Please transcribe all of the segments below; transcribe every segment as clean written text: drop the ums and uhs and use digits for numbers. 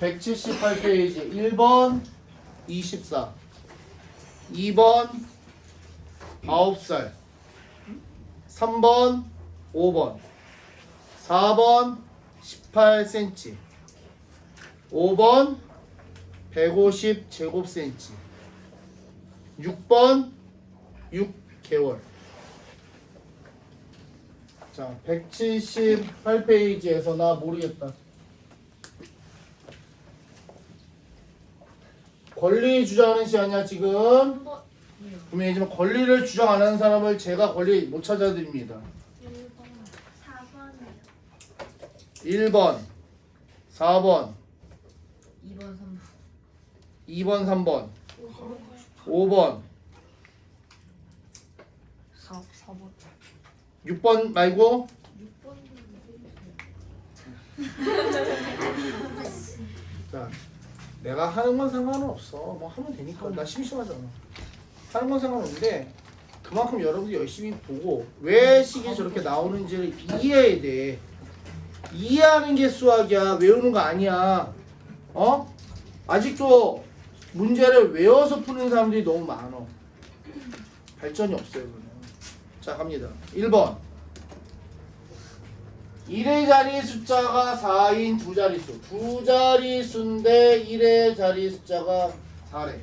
178페이지 1번 24 2번 9살 3번 5번 4번 18cm 5번 150제곱cm 6번 6개월. 자 178페이지에서 나 모르겠다. 권리 주장하는 시간이야 지금. 분명히지만 권리를 주장 안 하는 사람을 제가 권리 못 찾아드립니다. 1번 4번 2번 3번 5번 4번 6번 말고 6번. 자 내가 하는 건 상관은 없어. 뭐 하면 되니까. 나 심심하잖아. 하는 건 상관없는데 그만큼 여러분들 열심히 보고 왜 식이 저렇게 나오는지를 이해해야 돼. 이해하는 게 수학이야. 외우는 거 아니야. 어? 아직도 문제를 외워서 푸는 사람들이 너무 많어. 발전이 없어요. 그러면. 자 갑니다. 1번 1의 자리 숫자가 4인 두 자릿수. 두 자릿수인데 1의 자리 숫자가 4래.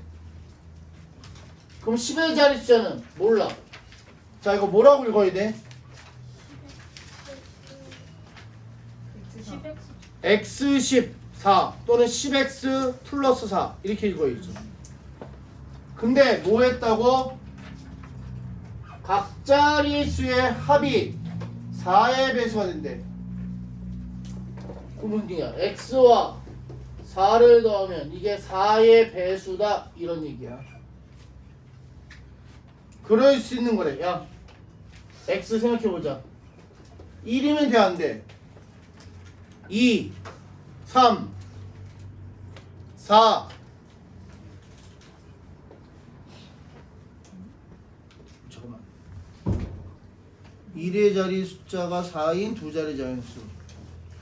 그럼 10의 자리 숫자는 몰라. 자 이거 뭐라고 읽어야 돼? x14 또는 10x 플러스 4 이렇게 읽어야죠. 근데 뭐 했다고? 각 자릿수의 합이 4의 배수가 된대. 그 문제야. x와 4를 더하면 이게 4의 배수다 이런 얘기야. 그럴 수 있는 거래. 야 x 생각해보자. 1이면 돼 안 돼? 2 3 4 잠깐만. 1의 자리 숫자가 4인 두 자리 자연수.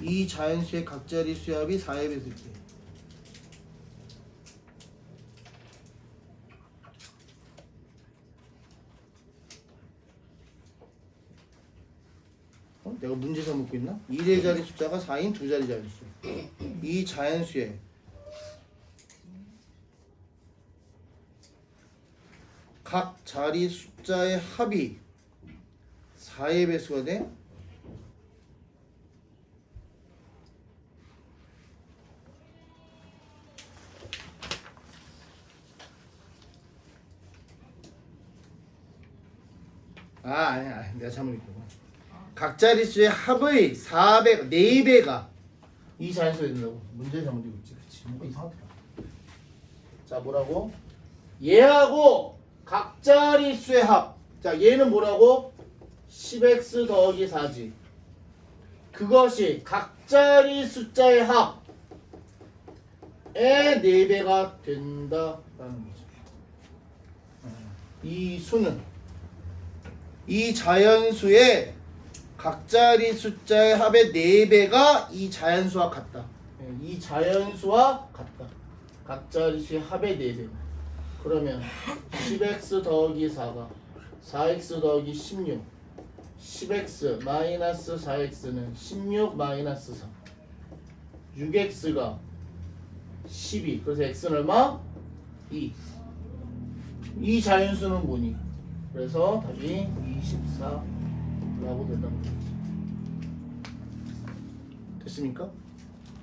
이 자연수의 각 자릿수의 합이 4의 배수일 때. 내가 문제에서 묻고 있나? 1의 자리 숫자가 4인 두 자리 자연수. 이 자연수의 각 자리 숫자의 합이 4의 배수가 돼? 아니야. 내가 잘못 읽고. 각 자릿수의 합의 4배, 4배가 이 자연수가 된다고. 문제 잘못 읽고 있지. 그치. 뭔가 이상하더라. 자 뭐라고? 얘하고 각 자릿수의 합. 자 얘는 뭐라고? 10x 더하기 4지. 그것이 각 자리 숫자의 합의 4배가 된다라는 거죠. 이 수는 이 자연수의 각 자리 숫자의 합의 4배가 이 자연수와 같다. 이 자연수와 같다. 각 자리수의 합의 4배. 그러면 10x 더하기 4가 4x 더하기 16 10x 마이너스 4x는 16 마이너스 4 6x가 12. 그래서 x는 얼마? 2. 이 자연수는 뭐니? 그래서 답이 24라고 된다는 거죠. 됐습니까?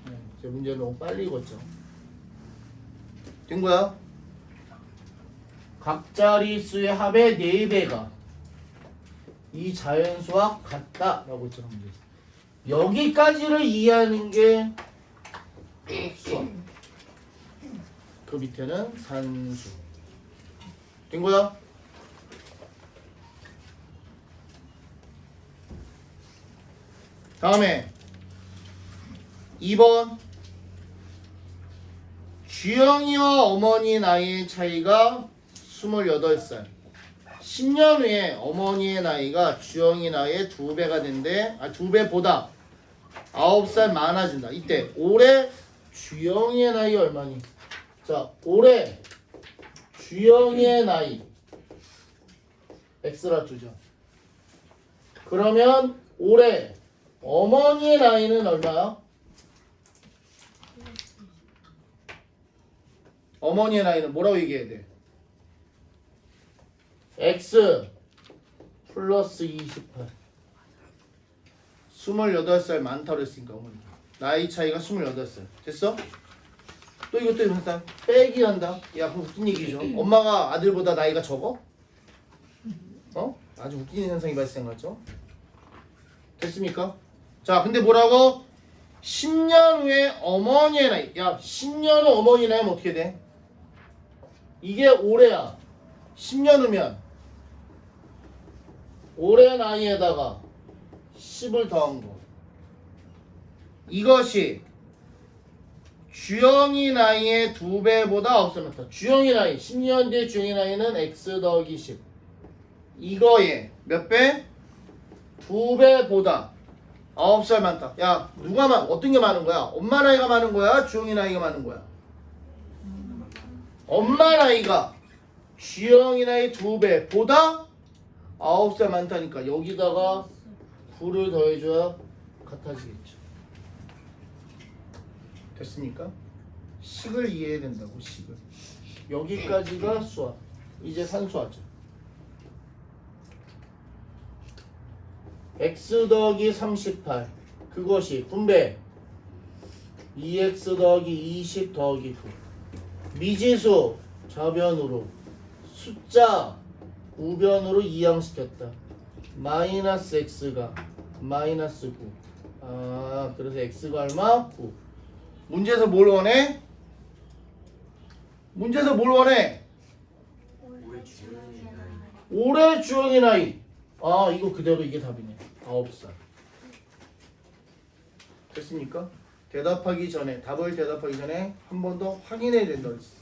네, 제 문제는 너무 빨리 읽었죠. 된 거야? 각 자릿수의 합의 4배가 이 자연수와 같다라고 했잖아. 문제. 여기까지를 이해하는 게 수학. 그 밑에는 산수. 된 거야? 다음에 2번 주영이와 어머니 나이의 차이가 28살. 10년 후에 어머니의 나이가 주영이 나이의 2배가 된대. 2배보다 9살 많아진다. 이때 올해 주영이의 나이 얼마니? 자, 올해 주영이의 나이 X라 주죠. 그러면 올해 어머니의 나이는 얼마야? 어머니의 나이는 뭐라고 얘기해야 돼? X 플러스 28. 28살 많다고 그랬으니까 어머니. 나이 차이가 28살. 됐어? 또 이것도 이런다. 빼기 한다. 야, 그럼 무슨 얘기죠? 엄마가 아들보다 나이가 적어? 어? 아주 웃기는 현상이 발생하죠. 됐습니까? 자, 근데 뭐라고? 10년 후에 어머니의 나이. 야, 10년 후 어머니 나이면 어떻게 돼? 이게 올해야. 10년 후면 올해 나이에다가 10을 더한 거. 이것이 주영이 나이의 2배보다 9살 많다. 주영이 나이, 10년 뒤에 주영이 나이는 X 더하기 10. 이거에 몇 배? 2배보다 9살 많다. 야, 어떤 게 많은 거야? 엄마 나이가 많은 거야? 주영이 나이가 많은 거야? 엄마 나이가 주영이 나이 2배보다 9살 많다니까 여기다가 9를 더해줘야 같아지겠죠. 됐습니까? 식을 이해해야 된다고. 식을. 여기까지가 수학. 이제 산수하죠. X 더하기 38 그것이 분배 2X 더하기 20 더하기 9 미지수 좌변으로 숫자 우변으로 이항시켰다. 마이너스 X가 마이너스 9. 아, 그래서 X가 얼마? 9. 문제에서 뭘 원해? 문제에서 뭘 원해? 올해 주영이 나이. 아, 이거 그대로 이게 답이네. 9살. 됐습니까? 대답하기 전에, 답을 대답하기 전에 한 번 더 확인해야 된다 그랬어.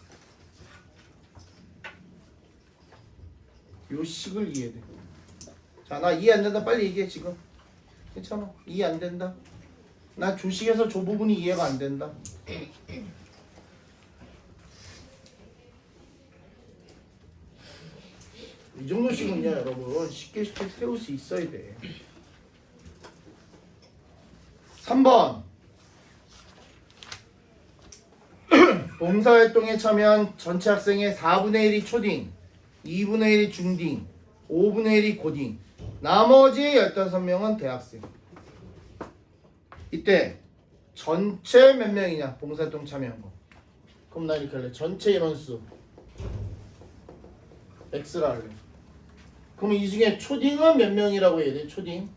요 식을 이해해. 자, 나 이해 안 된다. 빨리 얘기해 지금. 괜찮아. 이해 안 된다. 나 조식에서 저 부분이 이해가 안 된다. 이 정도씩은요, 여러분 쉽게 세울 수 있어야 돼. 3번 봉사활동에 참여한 전체 학생의 4분의 1이 초딩, 2분의 1이 중딩, 5분의 1이 고딩, 나머지 15명은 대학생. 이때 전체 몇 명이냐? 봉사활동 참여한 거. 그럼 나 이렇게 할래. 전체 인원수 X라 할래. 그럼 이 중에 초딩은 몇 명이라고 해야 돼? 초딩.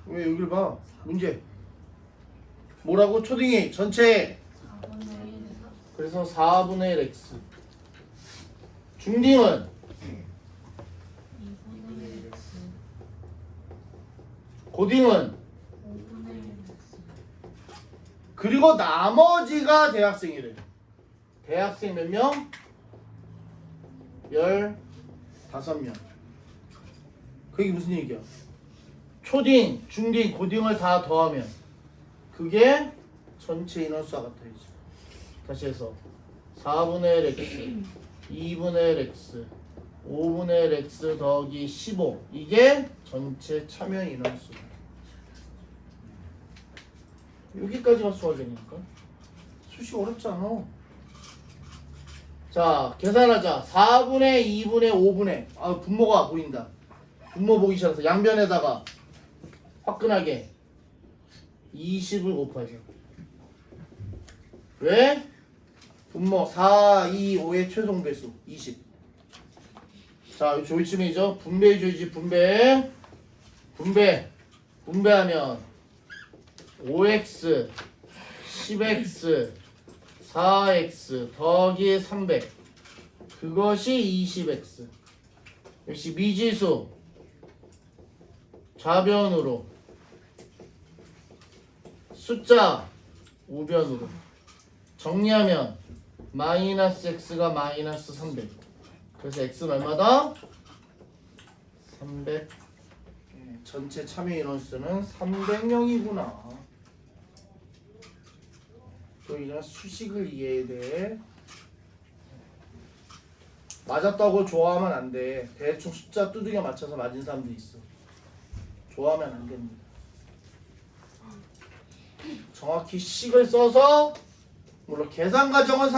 왜 여기를 봐? 문제. 뭐라고? 초딩이 전체. 그래서 4분의 1 X. 중딩은 고딩은 그리고 나머지가 대학생이래. 대학생 몇 명? 15명. 그게 무슨 얘기야? 초딩, 중딩, 고딩을 다 더하면 그게 전체 인원수와 같아야지. 다시 해서 4분의 1 X, 2분의 1 X, 5분의 1 X 더하기 15. 이게 전체 참여 인원수. 여기까지가 수학이니까. 수식 어렵지 않아. 자, 계산하자. 4분의 2분의 5분의. 아, 분모가 보인다. 분모 보기 싫어서 양변에다가 화끈하게 20을 곱하자. 왜? 분모 4, 2, 5의 최종 배수 20. 자, 조이쯤이죠. 분배해줘야지. 분배하면 5x 10x 4x 더하기 300 그것이 20x. 역시 미지수 좌변으로 숫자 우변으로 정리하면 마이너스 x가 마이너스 300. 그래서 x는 얼마다? 300. 전체 참여 인원수는 300명이구나. 그냥 수식을 이해해야 돼. 맞았다고 좋아하면 안 돼. 대충 숫자 두들겨 맞춰서 맞은 사람도 있어. 좋아하면 안 됩니다. 정확히 식을 써서 물론 계산 과정은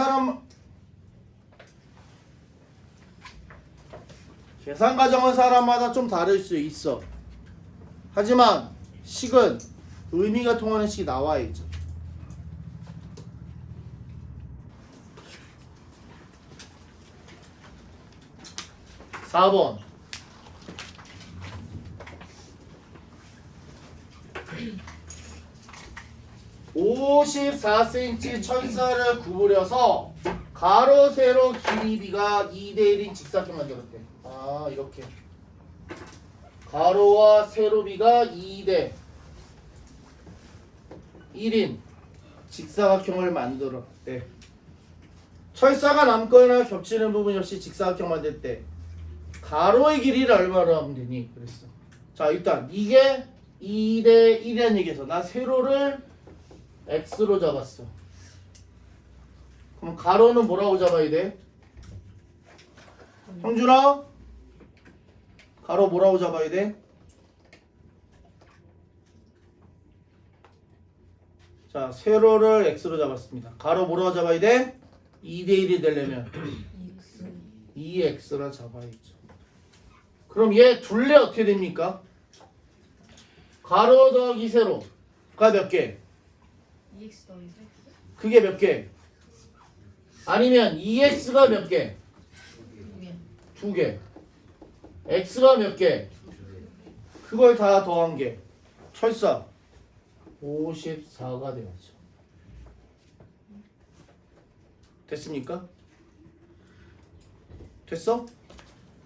사람마다 좀 다를 수 있어. 하지만 식은 의미가 통하는 식이 나와야죠. (4번) 54cm 철사를 구부려서 가로 세로 길이비가 2대1인 직사각형 만들었대. 아 이렇게 가로와 세로비가 2대1인 직사각형을 만들었대. 철사가 남거나 겹치는 부분 없이 직사각형 만들 때 가로의 길이를 얼마로 하면 되니? 그랬어. 자 일단 이게 2대1이라는 얘기에서 나 세로를 x로 잡았어. 그럼 가로는 뭐라고 잡아야 돼? 형준아, 가로 뭐라고 잡아야 돼? 자, 세로를 x로 잡았습니다. 가로 뭐라고 잡아야 돼? 2대1이 되려면 2x라 잡아야죠. 그럼 얘 둘레 어떻게 됩니까? 가로 더하기 세로가 몇 개? 2x 더하기 3x? 그게 몇 개? 아니면 2x가 몇 개? 2개. x가 몇 개? 그걸 다 더한 게 철사 54가 되었죠. 됐습니까? 됐어?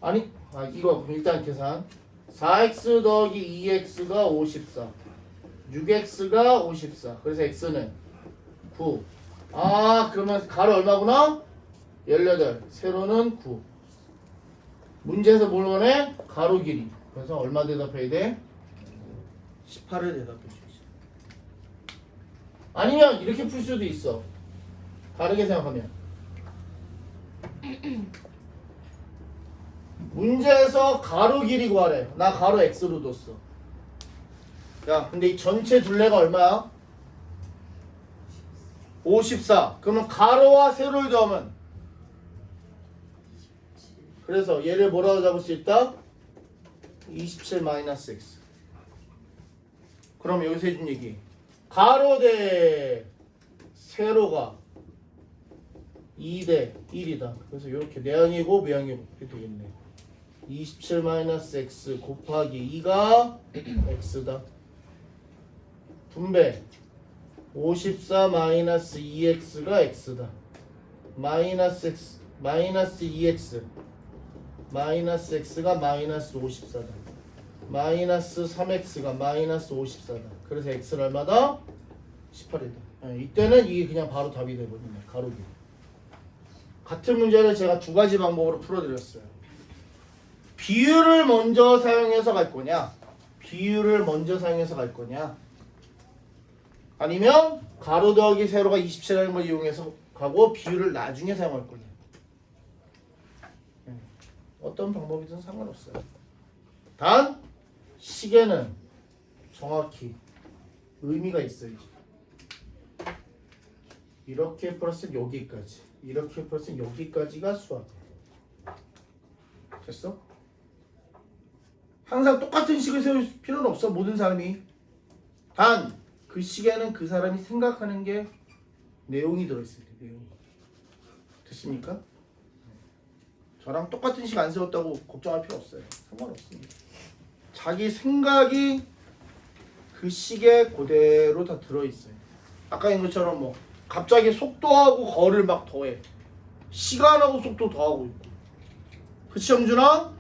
아니, 이거 일단 계산 4x 더하기 2x가 54 6x가 54 그래서 x는 9. 그러면 가로 얼마구나? 18 세로는 9. 문제에서 뭘 원해? 가로 길이. 그래서 얼마 대답해야 돼? 18을 대답해 주지. 아니면 이렇게 풀 수도 있어. 다르게 생각하면 문제에서 가로 길이 구하래. 나 가로 x로 뒀어. 야 근데 이 전체 둘레가 얼마야? 54. 그러면 가로와 세로를 더하면 그래서 얘를 뭐라고 잡을 수 있다? 27 마이너스 x. 그럼 여기서 해준 얘기 가로 대 세로가 2대 1이다. 그래서 이렇게 내항이고 외항이고 이렇게 되겠네. 27 마이너스 x 곱하기 2가 x다. 분배 54 마이너스 2x가 x다. 마이너스 x 마이너스 2x 마이너스 x가 마이너스 54다. 마이너스 3x가 마이너스 54다. 그래서 x는 얼마다? 18이다. 이때는 이게 그냥 바로 답이 되거든요. 가로기. 같은 문제를 제가 두 가지 방법으로 풀어드렸어요. 비율을 먼저 사용해서 갈 거냐? 비율을 먼저 사용해서 갈 거냐? 아니면 가로 더하기 세로가 27이라는 걸 이용해서 가고 비율을 나중에 사용할 거냐? 어떤 방법이든 상관없어요. 단 식에는 정확히 의미가 있어야지. 이렇게 플러스 여기까지, 이렇게 플러스 여기까지가 수학이야. 됐어? 항상 똑같은 식을 세울 필요는 없어. 모든 사람이. 단 그 식에는 그 사람이 생각하는 게 내용이 들어있어야 돼. 내용이. 됐습니까? 저랑 똑같은 식 안 세웠다고 걱정할 필요 없어요. 상관없습니다. 자기 생각이 그 식에 그대로 다 들어있어요. 아까 인 것처럼 뭐 갑자기 속도하고 거리를 막 더해. 시간하고 속도 더하고 있고. 그치 영준아?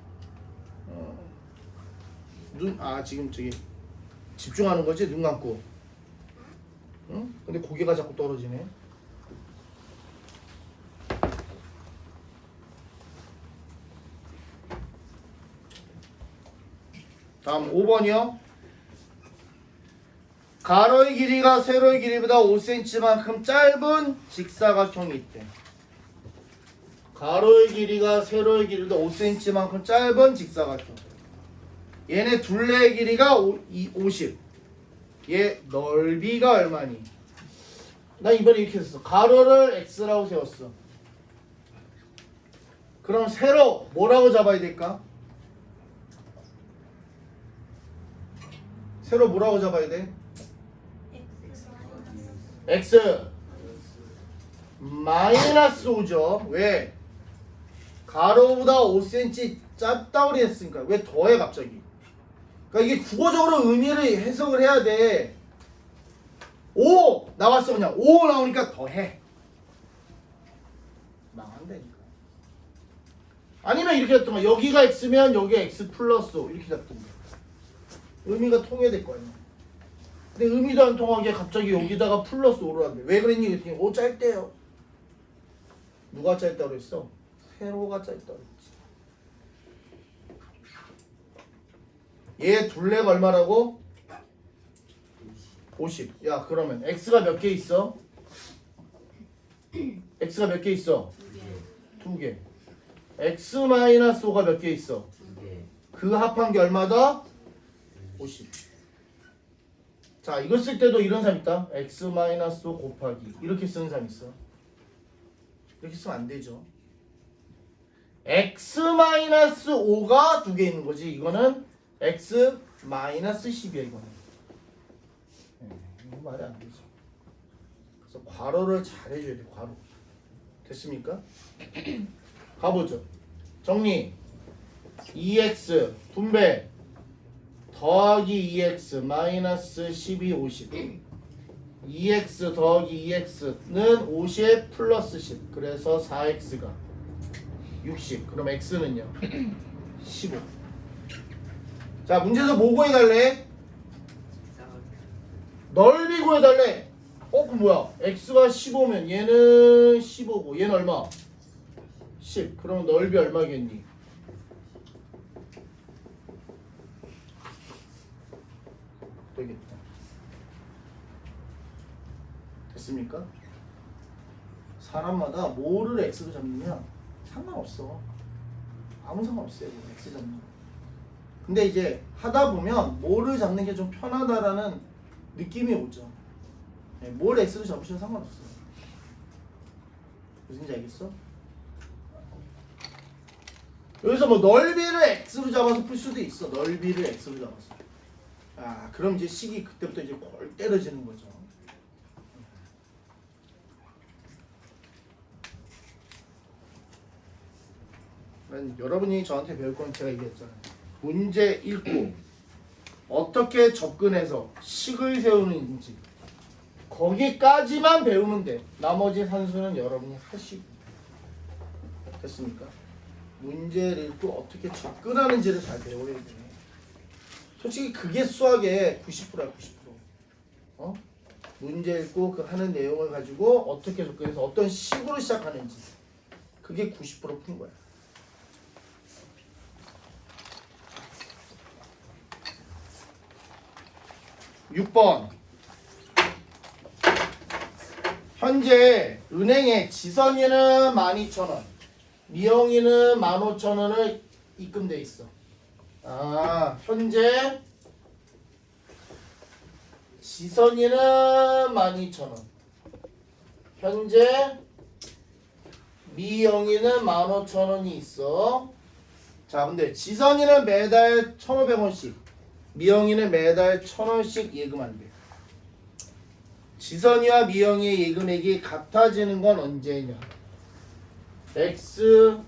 지금 저기 집중하는 거지? 눈 감고. 응? 근데 고개가 자꾸 떨어지네. 다음 5번이요. 가로의 길이가 세로의 길이보다 5cm만큼 짧은 직사각형이 있대. 가로의 길이가 세로의 길이보다 5cm만큼 짧은 직사각형. 얘네 둘레의 길이가 50. 얘 넓이가 얼마니? 나 이번에 이렇게 했어. 가로를 x라고 세웠어. 그럼 세로 뭐라고 잡아야 될까? 세로 뭐라고 잡아야 돼? x 마이너스 5죠. 왜? 가로보다 5cm 짧다고 그랬으니까. 왜 더해 갑자기? 그러니까 이게 국어적으로 의미를 해석을 해야 돼. 5 나왔어. 그냥 5 나오니까 더해. 망한다니까. 아니면 이렇게 잡던가. 여기가 x면 여기가 x 플러스 5 이렇게 잡던가. 의미가 통해야 될 거 아니야. 근데 의미도 안 통하게 갑자기 여기다가 플러스 5를 한대. 왜 그랬니? 그랬더니 5 짧대요. 누가 짧다고 그랬어? 세로가 짧다고 그랬지. 얘 둘레가 얼마라고? 50. 야 그러면 x가 몇 개 있어? x가 몇 개 있어? 2개. x 마이너스 5가 몇 개 있어? 그 합한 게 얼마다? 50. 자 이거 쓸 때도 이런 사람 있다. x 마이너스 5 곱하기 이렇게 쓰는 사람 있어. 이렇게 쓰면 안 되죠. x 마이너스 5가 2개 있는 거지. 이거는 x 마이너스 10이야 이거는. 이거 말이 안 되죠. 그래서 괄호를 잘 해줘야 돼. 괄호. 됐습니까? 가보죠. 정리. 2x 분배 더하기 2x 마이너스 12 50. 2x 더하기 2x는 50 플러스 10. 그래서 4x가 60. 그럼 x는요? 15. 자 문제에서 뭐 구해달래? 넓이 구해달래. 그럼 뭐야? x가 15면 얘는 15고 얘는 얼마? 10. 그럼 넓이 얼마겠니? 되겠다. 됐습니까? 사람마다 뭐를 x로 잡느냐 상관없어. 아무 상관없어요. x 잡는 거. 근데 이제 하다 보면 뭐를 잡는 게 좀 편하다라는 느낌이 오죠. 네, 뭘 x로 잡으셔도 상관없어요. 무슨지 알겠어? 여기서 뭐 넓이를 x로 잡아서 풀 수도 있어. 넓이를 x로 잡아서. 아, 그럼 이제 식이 그때부터 이제 골 때려지는 거죠. 여러분이 저한테 배울 건 제가 얘기했잖아요. 문제 읽고 어떻게 접근해서 식을 세우는지 거기까지만 배우면 돼. 나머지 산수는 여러분이 하시고. 됐습니까? 문제를 읽고 어떻게 접근하는지를 잘 배워야 돼. 솔직히 그게 수학의 90%야. 90%. 문제 읽고 그 하는 내용을 가지고 어떻게 접근해서 어떤 식으로 시작하는지 그게 90% 푼 거야. 6번. 현재 은행에 지선이는 12,000원, 미영이는 15,000원을 입금돼 있어. 현재 지선이는 12,000원, 현재 미영이는 15,000원이 있어. 자, 근데 지선이는 매달 1,500원씩, 미영이는 매달 1,000원씩 예금한대. 지선이와 미영이의 예금액이 같아지는 건 언제냐? X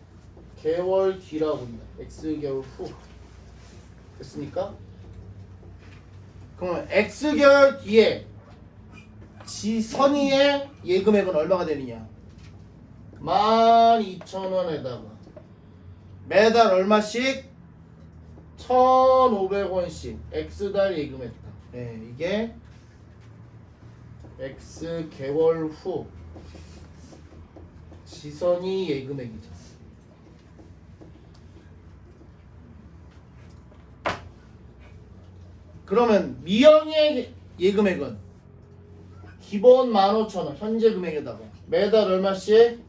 개월 뒤라고 합니다. X 개월 후. 됐습니까? 그러면 X 개월 뒤에 지선이의 예금액은 얼마가 되느냐? 12,000원에다가 매달 얼마씩? 1,500원씩 X달 예금했다. 네, 이게 X 개월 후 지선이 예금액이죠. 그러면 미영의 예금액은 기본 15,000원 현재 금액에다가 매달 얼마씩?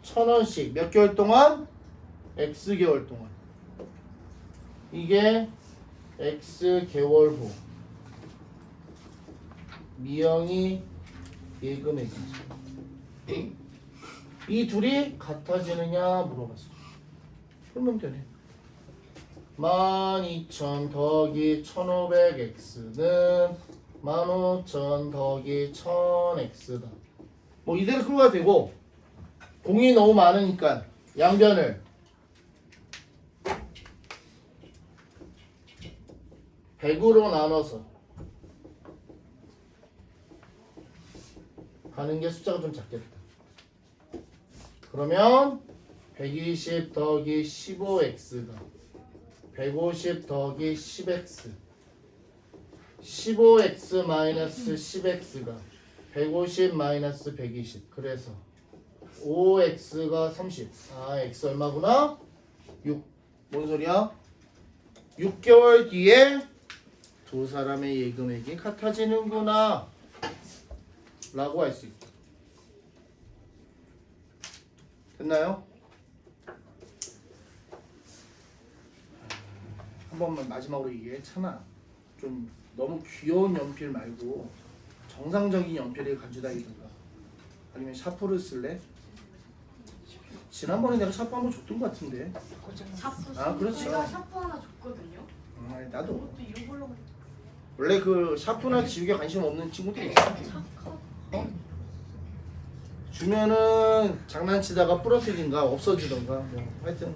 1,000원씩 몇 개월 동안? X 개월 동안. 이게 X 개월 후 미영이 예금액이지. 이 둘이 같아지느냐 물어봤어. 그러면 되네. 12,000 더하기 1,500X는 15,000 더하기 1,000X다. 뭐 이대로 풀어야 되고 공이 너무 많으니까 양변을 100으로 나눠서 가는 게 숫자가 좀 작겠다. 그러면 120 더하기 15x가 150 더하기 10x 15x 마이너스 10x가 150 마이너스 120 그래서 5x가 30. 아 x 얼마구나? 6. 뭔 소리야? 6개월 뒤에 두 사람의 예금액이 같아지는구나 라고 할 수 있다. 됐나요? 한 번만 마지막으로 얘기했잖아. 좀 너무 귀여운 연필 말고 정상적인 연필을 가져다니든가 아니면 샤프를 쓸래? 지난번에 내가 샤프 한번 줬던 것 같은데. 샤프. 아, 그렇죠. 제가 샤프 하나 줬거든요. 나도 그것도 잃어보려고. 원래 그 샤프나 지우개 관심 없는 친구들이 있어. 주면은 장난치다가 부러뜨린가 없어지던가 뭐 하여튼.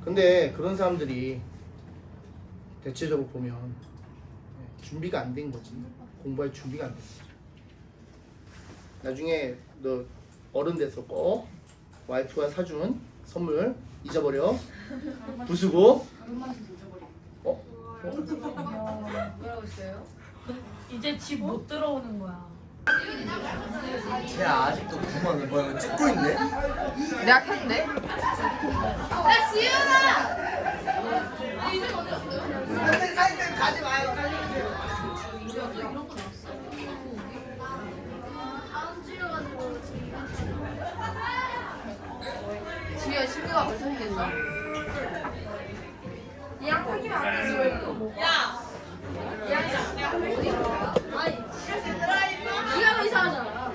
근데 그런 사람들이 대체적으로 보면 준비가 안 된 거지. 공부할 준비가 안 된 거지. 나중에 너 어른 돼서 꼭 와이프가 사준 선물 잊어버려. 부수고. 뭐라고 했어요? 이제 집 못 들어오는 거야. 쟤 아직도 궁금한 뭐야 이거 찍고 있네? 내가 켰는데? 지우야 친구가 벌써 생겼어. 이 양파기만 안 되지. 야! 니가 더 이상하잖아.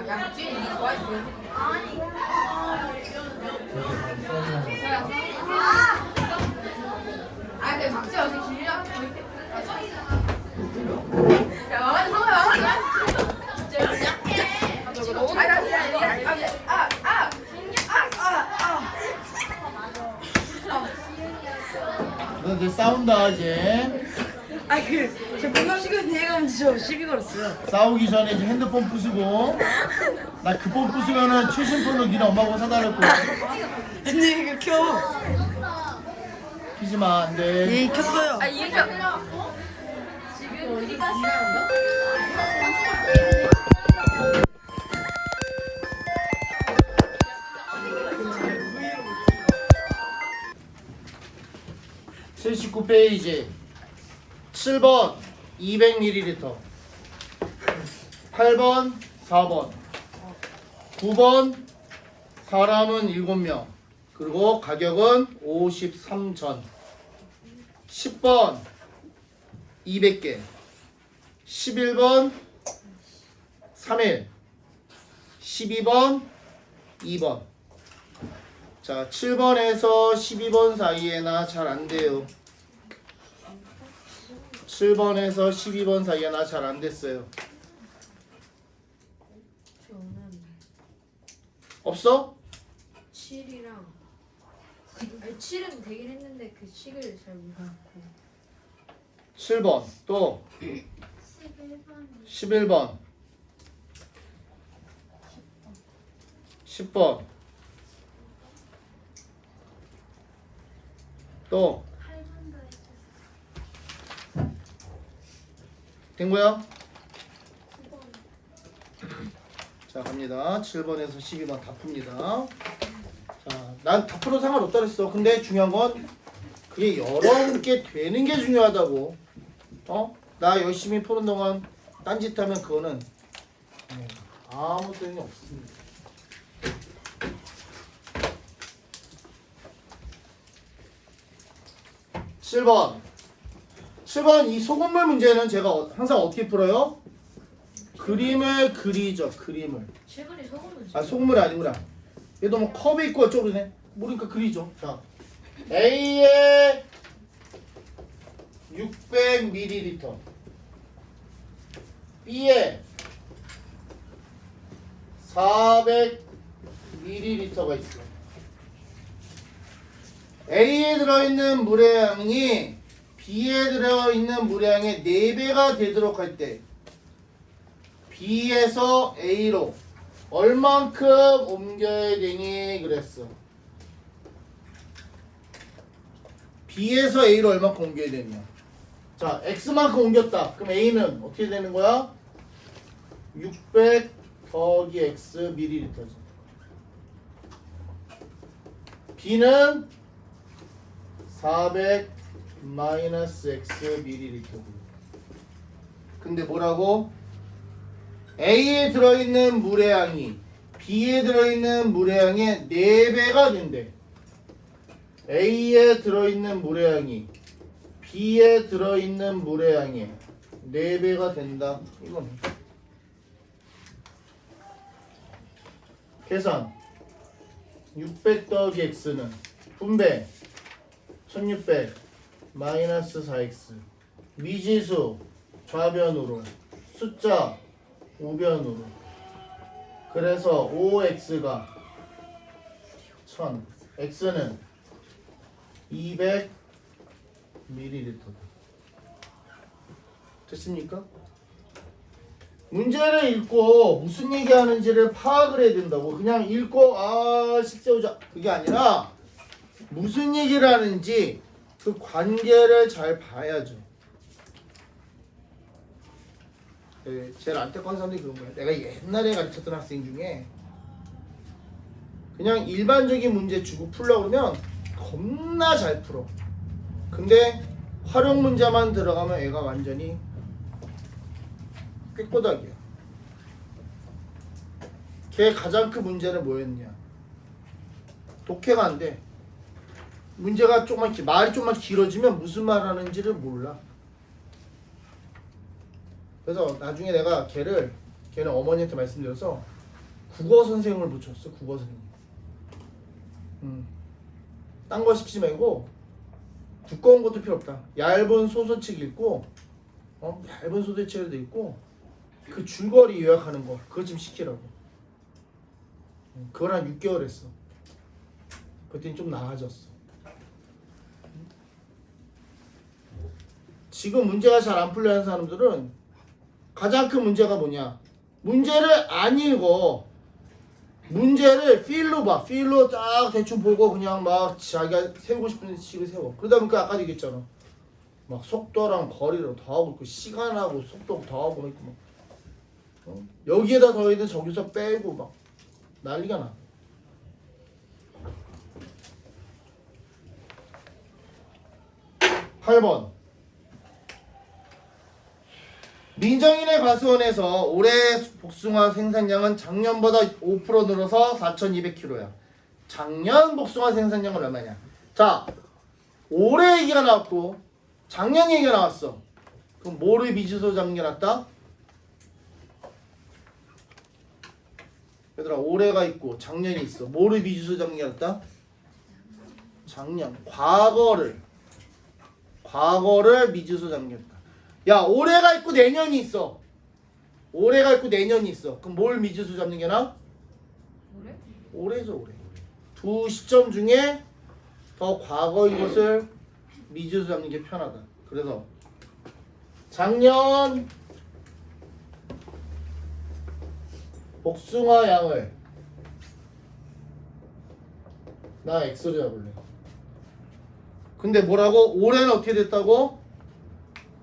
야, 쥐, 니 좋아해 보이지? 아, 그 박지 어제 길이랑 이렇게. 야, 와가지 성우야, 와가지. 진짜 약해. 너무 너들 싸운다 이제. 저 분명 시간 얘기하면 저 시비 걸었어요. 싸우기 전에 이제 핸드폰 부수고. 나 그 폰 부수면은 최신 폰으로 니네 엄마가 사달랄 거야. 근데 이거 켜. 키지 마, 안 돼. 예, 켰어요. 아 이게 지금 어디 가시나요? (79) 페이지 7번 200ml 8번 4번 9번 사람은 7명 그리고 가격은 53전 10번 200개 11번 3일 12번 2번 자 7번에서 12번 사이에나 잘 안돼요 7번에서 12번 사이에 나 잘 안됐어요 없어? 7이랑 아니 7은 되긴 했는데 그 식을 잘 몰랐고 7번 또 11번 10번 또 된 거야? 자 갑니다. 7번에서 12번 다 풉니다. 자, 난 다 풀어도 상관없다 그랬어. 근데 중요한 건 그게 여러분께 되는 게 중요하다고. 나 열심히 푸는 동안 딴짓하면 그거는 아무 소용이 없습니다. 7번 이 소금물 문제는 제가 항상 어떻게 풀어요? 그림을 그리죠. 그림을. 7번이 소금은 아 소금물이 아니구나. 얘도 뭐 컵에 있고 어쩌고네. 모르니까 그리죠. 자 A에 600ml B에 400ml가 있어. A에 들어있는 물의 양이 B에 들어있는 물의 양의 4배가 되도록 할 때 B에서 A로 얼만큼 옮겨야 되니 그랬어. B에서 A로 얼만큼 옮겨야 되냐. 자, X만큼 옮겼다. 그럼 A는 어떻게 되는 거야? 600 더하기 X ml지. B는 400 마이너스 X ml고. 근데 뭐라고? A에 들어있는 물의 양이 B에 들어있는 물의 양의 4배가 된대. A에 들어있는 물의 양이 B에 들어있는 물의 양의 4배가 된다. 이건 계산. 600 더하기 X는 분배 1600 마이너스 4X 미지수 좌변으로 숫자 우변으로. 그래서 5x가 1000, x는 200ml. 됐습니까? 문제를 읽고 무슨 얘기하는지를 파악을 해야 된다고. 그냥 읽고 식세우자 그게 아니라 무슨 얘기를 하는지 그 관계를 잘 봐야죠. 제일 안타까운 사람들이 그런 거야. 내가 옛날에 가르쳤던 학생 중에 그냥 일반적인 문제 주고 풀려고 그러면 겁나 잘 풀어. 근데 활용 문제만 들어가면 애가 완전히 꾀꼬닥이야. 걔 가장 큰 문제는 뭐였냐? 독해가 안 돼. 문제가 조금만 말이 좀만 길어지면 무슨 말 하는지를 몰라. 그래서 나중에 내가 걔는 어머니한테 말씀드려서 국어 선생님을 붙였어. 국어 선생님. 딴 거 시키지 말고 두꺼운 것도 필요 없다. 얇은 소설책 읽고 얇은 소설책도 읽고 그 줄거리 요약하는 거 그거 좀 시키라고. 그걸 한 6개월 했어. 그랬더니 좀 나아졌어. 지금 문제가 잘 안 풀려 하는 사람들은 가장 큰 문제가 뭐냐? 문제를 안 읽어. 문제를 필로 봐. 필로 딱 대충 보고 그냥 막 자기가 세우고 싶은 식을 세워. 그러다 보니까 아까도 얘기했잖아. 막 속도랑 거리를 더하고 있고 시간하고 속도 더하고 있고 막 여기에다 더해도 저기서 빼고 막 난리가 나. (8번) 민정인의 과수원에서 올해 복숭아 생산량은 작년보다 5% 늘어서 4,200kg야. 작년 복숭아 생산량은 얼마냐? 자, 올해 얘기가 나왔고 작년 얘기가 나왔어. 그럼 뭐를 미지수 잡겨놨다? 얘들아, 올해가 있고 작년이 있어. 뭐를 미지수 잡겨놨다? 작년. 과거를 미지수 잡겨놨다. 야, 올해가 있고 내년이 있어. 올해가 있고 내년이 있어. 그럼 뭘 미지수 잡는 게 나아? 올해? 올해죠, 올해. 두 시점 중에 더 과거인 것을 미지수 잡는 게 편하다. 그래서 작년 복숭아 양을 나 X로 잡을래. 근데 뭐라고? 올해는 어떻게 됐다고?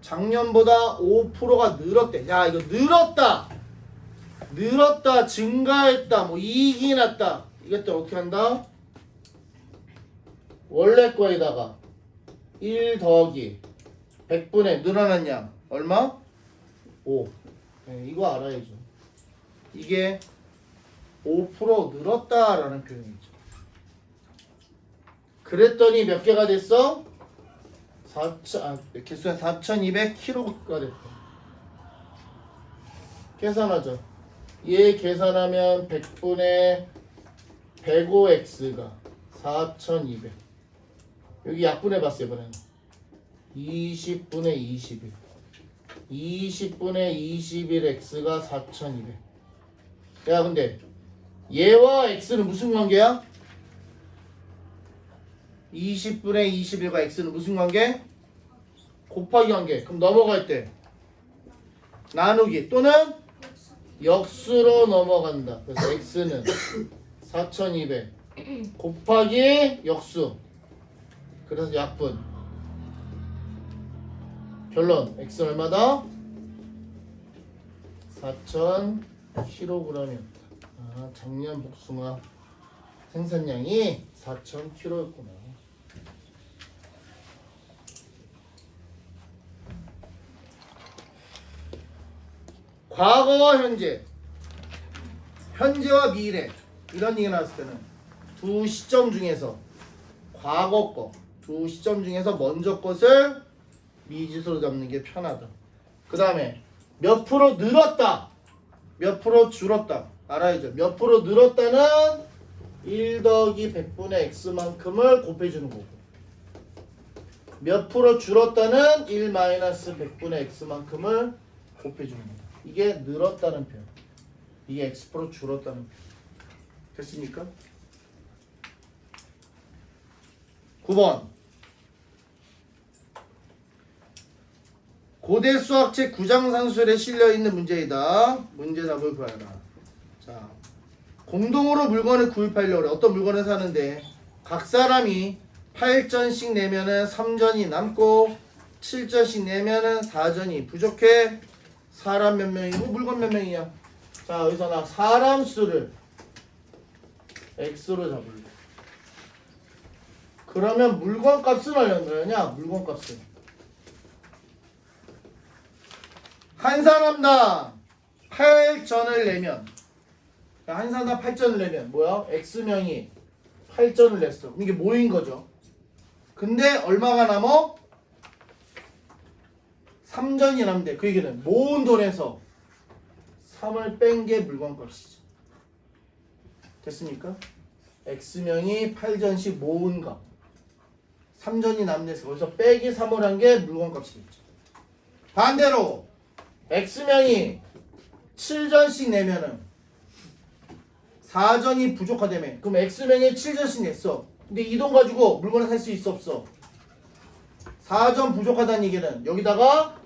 작년보다 5%가 늘었대. 야, 이거 늘었다. 늘었다, 증가했다, 뭐 이익이 났다. 이것들 어떻게 한다? 원래 거에다가 1 더하기 100분의 늘어난 양 얼마? 5. 네, 이거 알아야죠. 이게 5% 늘었다라는 표현이죠. 그랬더니 몇 개가 됐어? 개수는 4200kg가 됐다. 계산하죠. 얘 계산하면 100분의 105x가 4200. 여기 약분해봤어요. 이번에는 20분의 21. 20분의 21x가 4200. 야 근데 얘와 x는 무슨 관계야? 20분의 21과 x는 무슨 관계? 곱하기 관계. 그럼 넘어갈 때 나누기 또는 역수로 넘어간다. 그래서 x는 4200 곱하기 역수. 그래서 약분. 결론 x 얼마다? 4000kg이었다. 아, 작년 복숭아 생산량이 4000kg였구나. 과거와 현재, 현재와 미래 이런 얘기 나왔을 때는 두 시점 중에서 과거 거, 두 시점 중에서 먼저 것을 미지수로 잡는 게 편하다. 그 다음에 몇 프로 늘었다, 몇 프로 줄었다 알아야죠. 몇 프로 늘었다는 1 더하기 100분의 x만큼을 곱해주는 거고, 몇 프로 줄었다는 1 마이너스 100분의 x만큼을 곱해주는 거고. 이게 늘었다는 표현, 이게 x 프로 줄었다는 표현. 됐습니까? 9번 고대 수학책 9장 산술에 실려있는 문제이다. 문제답을 구하라. 자, 공동으로 물건을 구입하려고 그래. 어떤 물건을 사는데 각 사람이 8전씩 내면은 3전이 남고 7전씩 내면은 4전이 부족해. 사람 몇 명이고 물건 몇 명이야? 자, 여기서 나 사람 수를 x로 잡을래. 그러면 물건 값은 얼마냐? 물건 값은 한 사람당 8전을 내면, 한 사람당 8전을 내면 뭐야? x명이 8전을 냈어. 이게 모인 거죠. 근데 얼마가 남어? 3전이 남는데 그 얘기는 모은 돈에서 3을 뺀 게 물건 값이죠. 됐습니까? x명이 8전씩 모은 값, 3전이 남는데서 거기서 빼기 3을 한 게 물건 값이겠죠. 반대로 x명이 7전씩 내면은 4전이 부족하다며. 그럼 x명이 7전씩 냈어. 근데 이 돈 가지고 물건을 살 수 있어 없어? 4전 부족하다는 얘기는 여기다가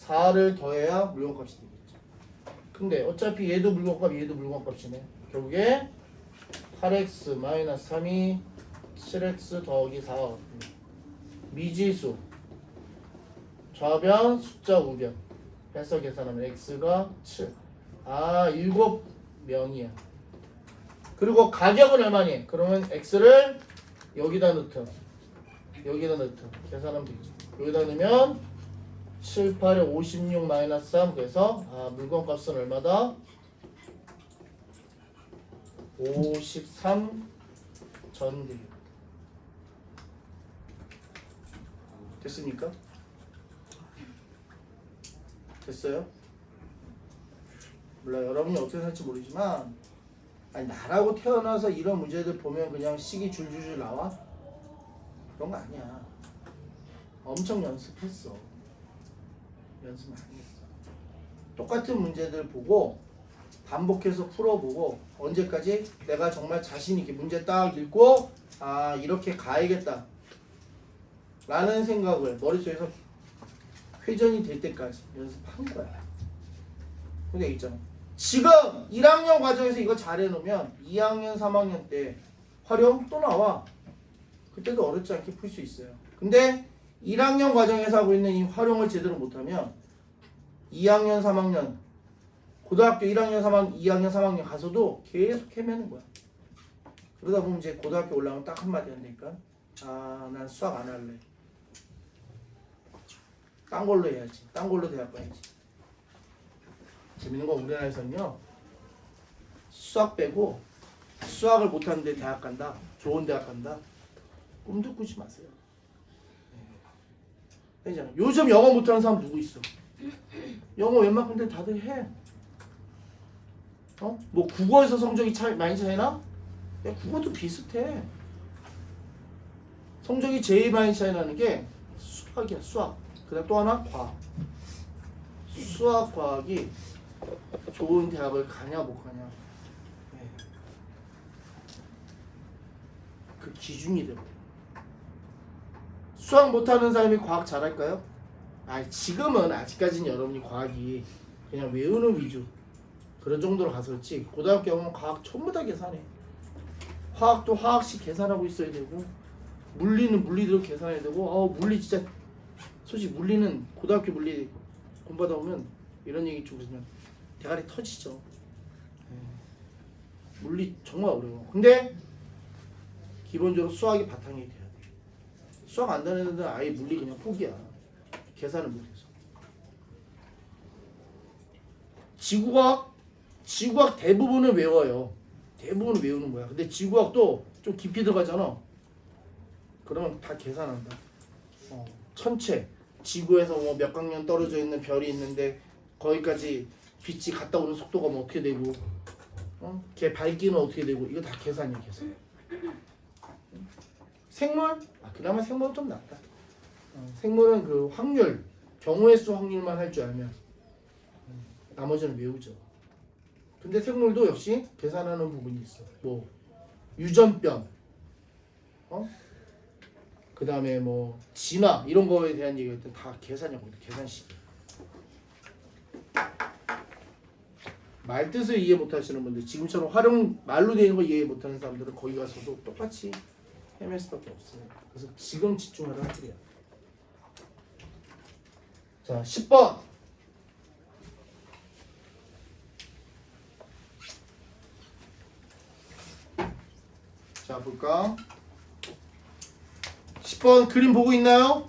4를 더해야 물건값이 되겠죠. 근데 어차피 얘도 물건값, 얘도 물건값이네. 결국에 8x 마이너스 3이 7x 더하기 4. 미지수 좌변 숫자 우변 해서 계산하면 x가 7. 아, 7명이야. 그리고 가격은 얼마니? 그러면 x를 여기다 넣자. 여기다 넣자. 계산하면 되겠죠. 여기다 넣으면 7, 8에 56 마이너스 3. 그래서 물건 값은 얼마다? 53 전기. 됐습니까? 됐어요? 몰라 여러분이 어떻게 살지 모르지만, 아니 나라고 태어나서 이런 문제들 보면 그냥 식이 줄줄줄 나와? 그런 거 아니야. 엄청 연습했어. 연습 많이 했어. 똑같은 문제들 보고 반복해서 풀어보고 언제까지? 내가 정말 자신 있게 문제 딱 읽고 아 이렇게 가야겠다 라는 생각을 머릿속에서 회전이 될 때까지 연습한 거야. 근데 있잖아, 지금 1학년 과정에서 이거 잘해놓으면 2학년 3학년 때 활용 또 나와. 그때도 어렵지 않게 풀 수 있어요. 근데 1학년 과정에서 하고 있는 이 활용을 제대로 못하면 2학년 3학년 고등학교 1학년, 3학년, 2학년, 3학년 가서도 계속 헤매는 거야. 그러다 보면 이제 고등학교 올라오면 딱 한마디 한다니까. 아, 난 수학 안 할래. 딴 걸로 해야지. 딴 걸로 대학 가야지. 재밌는 건 우리나라에서는요. 수학 빼고 수학을 못하는데 대학 간다. 좋은 대학 간다. 꿈도 꾸지 마세요. 되잖아. 요즘 영어 못하는 사람 누구 있어? 영어 웬만큼 데 다들 해. 뭐 국어에서 성적이 많이 차이나? 야, 국어도 비슷해. 성적이 제일 많이 차이 나는 게 수학이야. 수학. 그다음 또 하나 과학. 수학, 과학이 좋은 대학을 가냐 못 가냐. 네. 그 기준이 돼요. 수학 못하는 사람이 과학 잘할까요? 지금은 아직까지는 여러분이 과학이 그냥 외우는 위주 그런 정도로 가서였지. 고등학교 오면 과학 전부 다 계산해. 화학도 화학식 계산하고 있어야 되고 물리는 물리대로 계산해야 되고 물리 진짜 솔직히 물리는 고등학교 물리 공부하다 보면 이런 얘기 좀 보시면 대가리 터지죠. 물리 정말 어려워. 근데 기본적으로 수학이 바탕이 돼야 돼. 수학 안 되는 애들은 아예 물리 그냥 포기야. 계산을 못해서. 지구과학 대부분은 외워요. 대부분은 외우는 거야. 근데 지구과학도 좀 깊이 들어가잖아. 그러면 다 계산한다. 천체, 지구에서 뭐 몇 광년 떨어져 있는 별이 있는데 거기까지 빛이 갔다 오는 속도가 뭐 어떻게 되고, 걔 밝기는 어떻게 되고, 이거 다 계산이야, 계산. 생물? 그나마 생물은 좀 낫다. 생물은 그 확률, 경우의 수 확률만 할 줄 알면 나머지는 외우죠. 근데 생물도 역시 계산하는 부분이 있어. 뭐 유전병, 그 다음에 뭐 진화 이런 거에 대한 얘기할 때 다 계산이거든. 계산식이야. 말 뜻을 이해 못하시는 분들, 지금처럼 말로 되는 거 이해 못하는 사람들은 거기 가서도 똑같이 헤맬 수밖에 없어요. 그래서 지금 집중하라는 소리야. 자, 10번. 자, 볼까? 10번 그림 보고 있나요?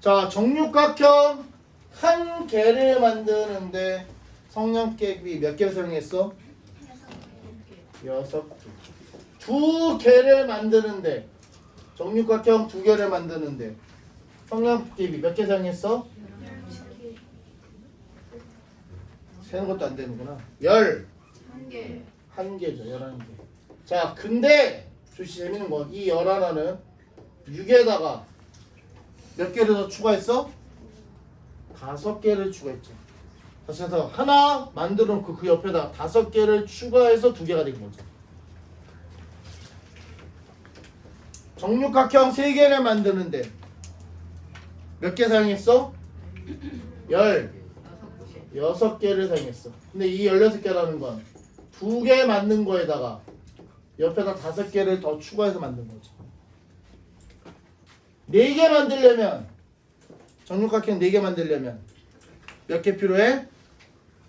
자, 정육각형 한 개를 만드는데 성냥개비 몇 개를 사용했어? 6개. 두 개를 만드는데 정육각형 두 개를 만드는데 성냥개비 몇 개 사용했어? 세는 것도 안 되는구나. 1개. 1개죠. 11개. 자, 근데 조시 재밌는 건 이 11은 6에다가 몇 개를 더 추가했어? 5개를 추가했죠. 그래서 하나 만들어 놓고 그 옆에다 5개를 추가해서 2개가 된 거죠. 정육각형 3개를 만드는데 몇 개 사용했어? 16개를 사용했어. 근데 이 16개라는 건 2개 만든 거에다가 옆에다 5개를 더 추가해서 만든 거죠. 4개 만들려면 정육각형 4개 만들려면 몇 개 필요해?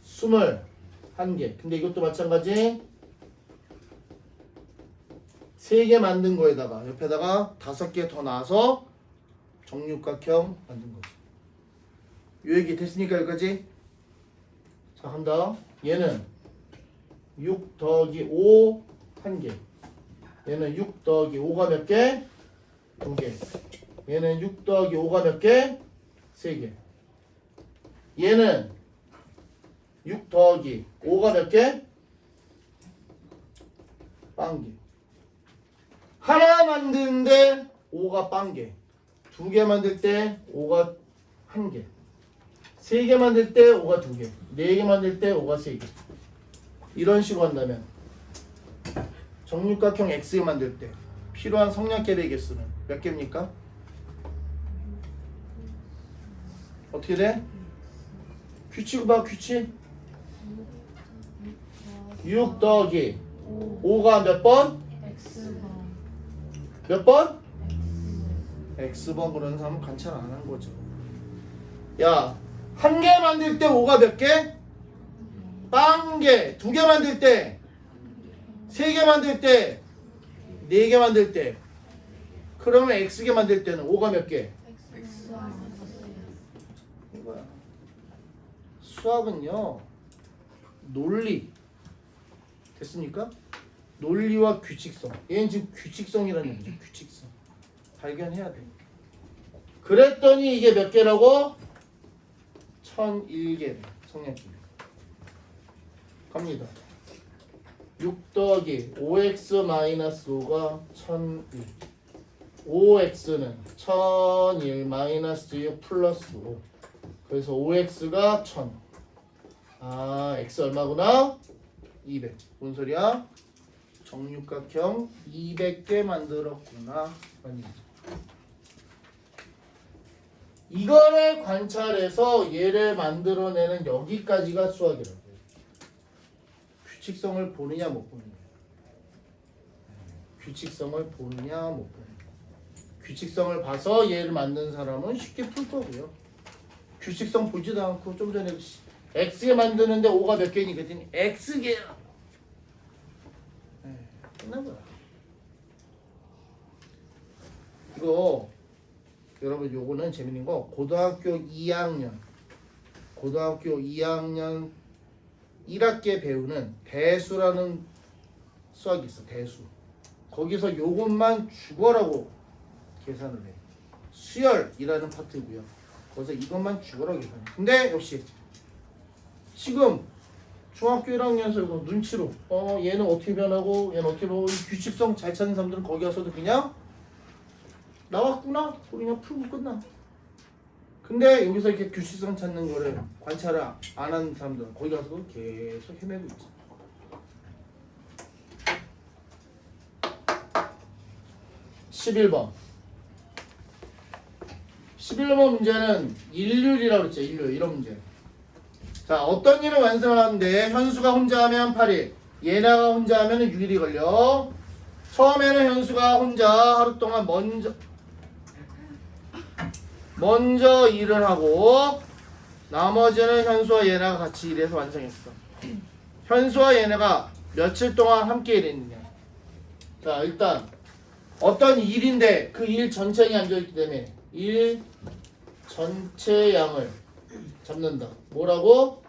21개. 근데 이것도 마찬가지 3개 만든 거에다가 옆에다가 5개 더 놔서 정육각형 만든 거죠. 요 얘기 됐으니까 여기까지. 자, 간다. 얘는 6 더하기 5 1개. 얘는 6 더하기 5가 몇 개? 2개. 얘는 6 더하기 5가 몇 개? 3개. 얘는 6 더하기 5가 몇 개? 빵개. 하나 만드는데 5가 빵개. 2개 만들 때 5가 1개. 3개 만들 때 5가 2개. 4개 만들 때 5가 3개. 이런 식으로 한다면 정육각형 X 만들 때 필요한 성냥개의 개수는 몇 개입니까? 어떻게 돼? 규칙 봐, 규칙. 6 더하기 5가 몇 번? X번. 몇 번? X번. 그러는 사람은 관찰 안 한 거죠. 야, 한 개 만들 때 5가 몇 개? 빵 개, 2개 만들 때, 3개 만들 때, 4개 만들 때. 그러면 X개 만들 때는 5가 몇 개? 이거야. 수학은요, 논리. 됐습니까? 논리와 규칙성. 얘는 지금 규칙성이라는 얘기죠. 규칙성. 발견해야 돼. 그랬더니 이게 몇 개라고? 1001개. 성량끼리. 갑니다. 6 더하기 5x-5가 1001. 5x는 1001 마이너스 6 플러스 5. 그래서 5x가 1000. 아, x 얼마구나? 200. 뭔 소리야? 정육각형 200개 만들었구나. 이거를 관찰해서 얘를 만들어내는 여기까지가 수학이라고. 규칙성을 보느냐 못 보느냐. 규칙성을 보느냐 못 보느냐. 규칙성을 봐서 얘를 만든 사람은 쉽게 풀 거고요. 규칙성 보지도 않고 좀 전에 X개 만드는데 5가 몇 개니 그랬더니 X개야. 끝난 거야. 이거 여러분 요거는 재밌는 거 고등학교 2학년 1학기에 배우는 대수라는 수학이 있어. 대수. 거기서 요것만 죽어라고 계산을 해. 수열이라는 파트고요. 거기서 이것만 죽어라고 계산해. 근데 역시 지금 중학교 1학년에서 이거 눈치로 얘는 어떻게 변하고 얘는 어떻게 변하고 이 규칙성 잘 찾는 사람들은 거기 가서도 그냥 나왔구나 그냥 풀고 끝나. 근데 여기서 이렇게 규칙성 찾는 거를 관찰을 안 하는 사람들은 거기 가서도 계속 헤매고 있지. (11번) 11번 문제는 일률이라고 그랬죠. 일률 이런 문제. 자, 어떤 일을 완성하는데 현수가 혼자 하면 8일, 예나가 혼자 하면 6일이 걸려. 처음에는 현수가 혼자 하루 동안 먼저 일을 하고 나머지는 현수와 예나가 같이 일해서 완성했어. 현수와 예나가 며칠 동안 함께 일했느냐. 자, 일단 어떤 일인데 그 일 전체가 앉아있기 때문에 일 전체 양을 잡는다. 뭐라고?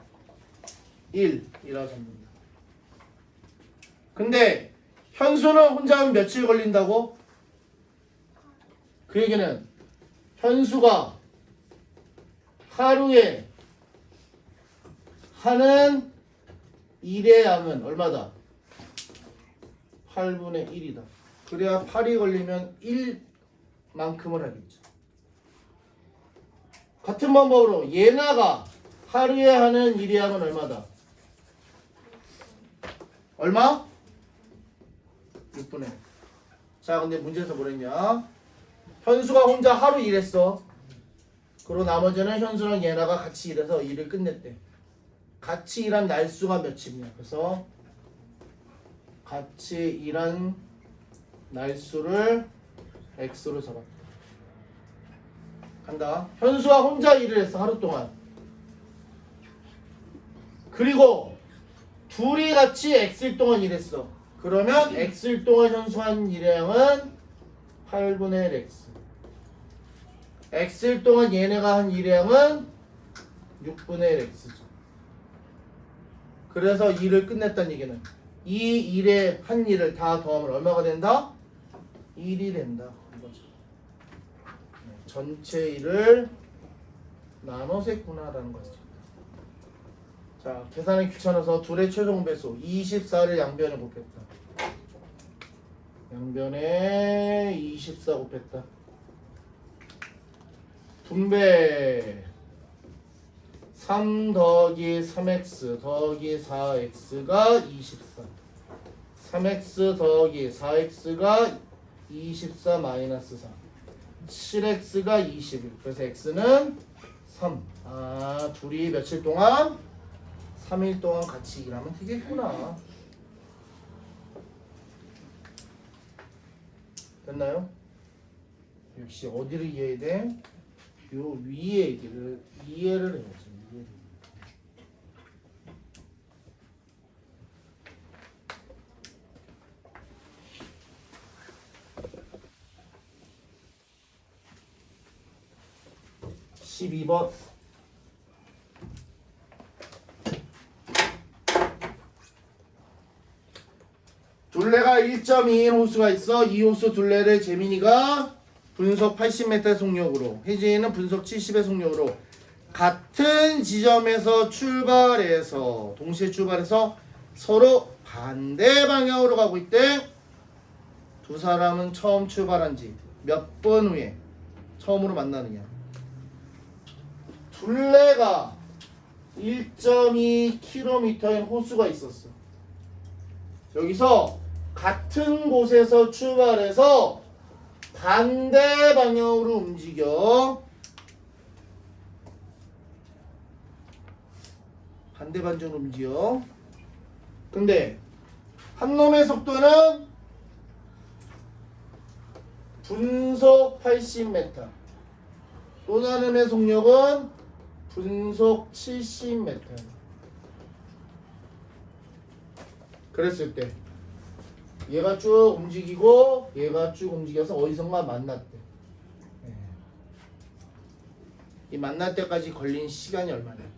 1이라고 잡는다. 근데 현수는 혼자 하면 며칠 걸린다고? 그 얘기는 현수가 하루에 하는 일의 양은 얼마다? 8분의 1이다. 그래야 8이 걸리면 1만큼을 하겠죠. 같은 방법으로 예나가 하루에 하는 일의 양은 얼마다? 얼마? 6분의 1. 자, 근데 문제에서 뭐랬냐? 현수가 혼자 하루 일했어. 그리고 나머지는 현수랑 예나가 같이 일해서 일을 끝냈대. 같이 일한 날수가 며칠이냐? 그래서 같이 일한 날수를 x로 잡았다. 간다. 현수가 혼자 일을 했어. 하루 동안. 그리고 둘이 같이 x일 동안 일했어. 그러면 x일 동안 현수가 한 일의 양은 8분의 1 x. x일 동안 얘네가 한 일의 양은 6분의 1 x죠. 그래서 일을 끝냈다는 얘기는 이 일에 한 일을 다 더하면 얼마가 된다? 1이 된다. 이거죠. 전체 일을 나눠서 했구나라는 거죠. 자, 계산이 귀찮아서 둘의 최종 배수 24를 양변에 곱했다. 양변에 24 곱했다. 분배 3 더하기 3x 더하기 4x가 24. 3x 더하기 4x가 24 마이너스 4. 7x가 21. 그래서 x는 3. 아, 둘이 며칠 동안? 3일 동안 같이 일하면 되겠구나. 됐나요? 역시 어디를 이해해야 돼? 요 위에 얘기를 이해를 해야지. 12번. 둘레가 1.2인 호수가 있어. 이 호수 둘레를 재민이가 분속 80m 속력으로, 혜진이는 분속 70의 속력으로 같은 지점에서 출발해서 동시에 출발해서 서로 반대 방향으로 가고 있대. 두 사람은 처음 출발한 지 몇 분 후에 처음으로 만나느냐. 둘레가 1.2km인 호수가 있었어. 여기서 같은 곳에서 출발해서 반대 방향으로 움직여. 반대 방향으로 움직여. 근데 한 놈의 속도는 분속 80m, 또 다른 놈의 속력은 분속 70m. 그랬을 때 얘가 쭉 움직이고 얘가 쭉 움직여서 어디선가 만났대. 이 만날 때까지 걸린 시간이 얼마냐.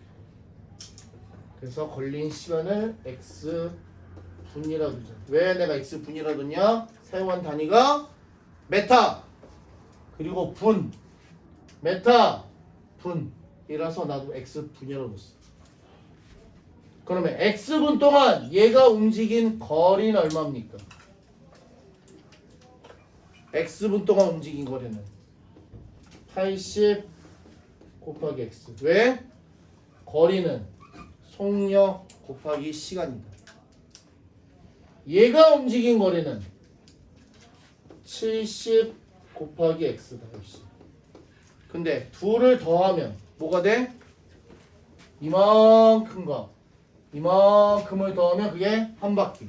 그래서 걸린 시간을 x분이라고 하죠. 왜 내가 x분이라고 했냐? 사용한 단위가 메타 그리고 분, 메타 분이라서 나도 x분이라고 했어. 그러면 x분 동안 얘가 움직인 거리는 얼마입니까? x분 동안 움직인 거리는 80 곱하기 x. 왜? 거리는 속력 곱하기 시간이다. 얘가 움직인 거리는 70 곱하기 x다. 역시. 근데 둘을 더하면 뭐가 돼? 이만큼과 이만큼을 더하면 그게 한 바퀴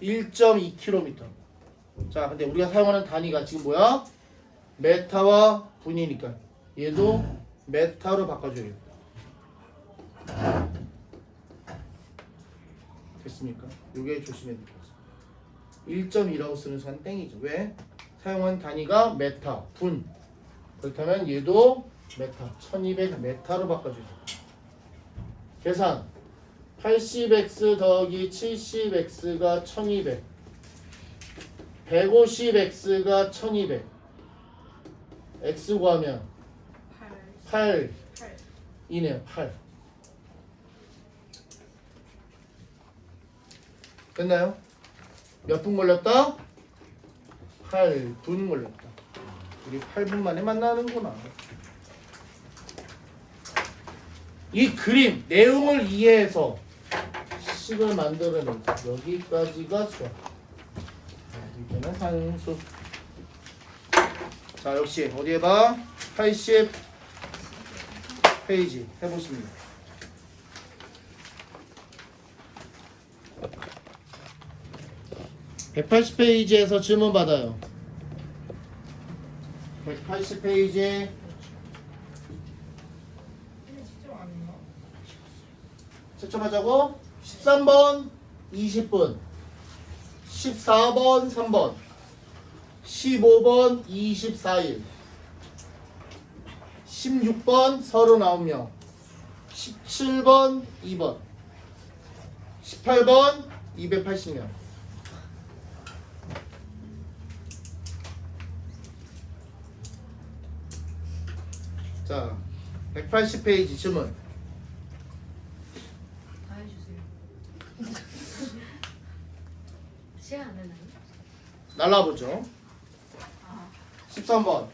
1.2km. 자, 근데 우리가 사용하는 단위가 지금 뭐야? 메타와 분이니까 얘도 메타로 바꿔줘야겠다. 됐습니까? 요게 조심해야 될 거죠. 1.2라고 쓰는 순간 땡이죠. 왜? 사용한 단위가 메타, 분. 그렇다면 얘도 메타, 1200 메타로 바꿔줘야 돼. 계산. 80x 더하기 70x가 1200, 150x가 1200, x 구하면 8이네요. 8. 됐나요? 몇 분 걸렸다? 8분 걸렸다. 우리 8분 만에 만나는구나. 이 그림 내용을 이해해서 식을 만들어내는 여기까지가 수학. 이제는 산수. 자, 역시 어디에 봐? 80페이지 해보십니다. (180페이지에서) 질문 받아요. 180페이지 채점하자고. 13번 20분, 14번 3번, 15번 24일, 16번 39명, 17번 2번, 18번 280명. 자, 180페이지 질문. 다 해주세요. 시간 안 되나요? 날라보죠. 13번.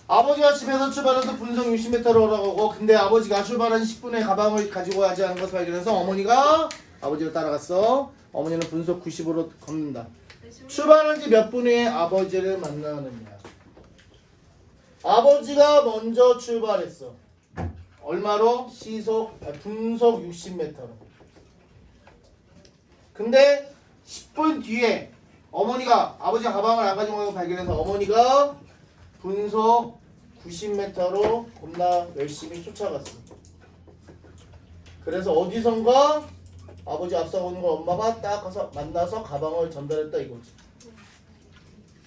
아버지가 집에서 출발해서 분석 60m로 올라가고, 근데 아버지가 출발한 10분에 가방을 가지고 가지 않은 것을 발견해서 어머니가 아버지를 따라갔어. 어머니는 분속 90으로 걷는다. 출발한 지 몇 분 후에 아버지를 만나느냐. 아버지가 먼저 출발했어. 얼마로? 분속 60m로. 근데 10분 뒤에 어머니가 아버지가 가방을 안 가지고 가고 발견해서 어머니가 분속 90m로 겁나 열심히 쫓아갔어. 그래서 어디선가 아버지 앞서 오는 걸 엄마가 딱 가서 만나서 가방을 전달했다 이거지.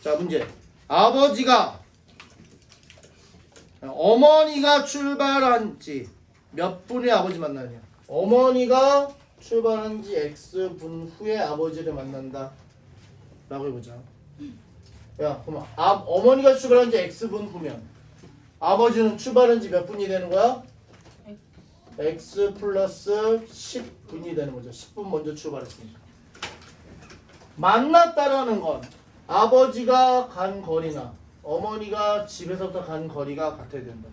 자, 문제. 아버지가 어머니가 출발한 지 몇 분에 아버지 만나냐. 어머니가 출발한 지 X분 후에 아버지를 만난다 라고 해보자. 야 그럼 어머니가 출발한 지 X분 후면 아버지는 출발한 지 몇 분이 되는 거야? X 플러스 10분이 되는 거죠. 10분 먼저 출발했으니까. 만났다라는 건 아버지가 간 거리나 어머니가 집에서부터 간 거리가 같아야 된다.